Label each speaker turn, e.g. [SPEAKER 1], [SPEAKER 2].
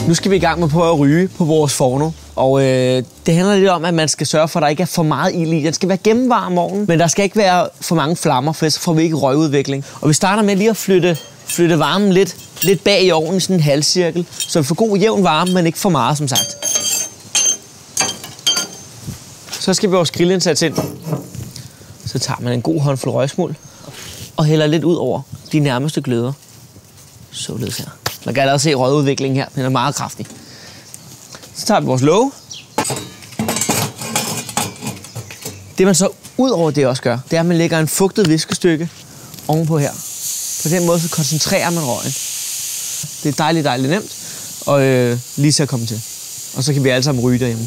[SPEAKER 1] Nu skal vi i gang med at ryge på vores forno. Og det handler lidt om, at man skal sørge for, at der ikke er for meget ild i. Den skal være gennemvarm om morgenen, men der skal ikke være for mange flammer, for så får vi ikke røgudvikling. Og vi starter med lige at flytte varmen lidt bag i ovnen i sådan en halvcirkel, så vi får god jævn varme, men ikke for meget, som sagt. Så skal vi vores grillindsats ind. Så tager man en god håndfuld røgsmuld og hælder lidt ud over de nærmeste gløder. Således her. Man kan allerede se røgudviklingen her. Den er meget kraftig. Så tager vi vores låge. Det man så ud over det også gør, det er, at man lægger en fugtet viskestykke ovenpå her. På den måde så koncentrerer man røgen. Det er dejligt nemt og lige til at komme til. Og så kan vi alle sammen ryge derhjemme.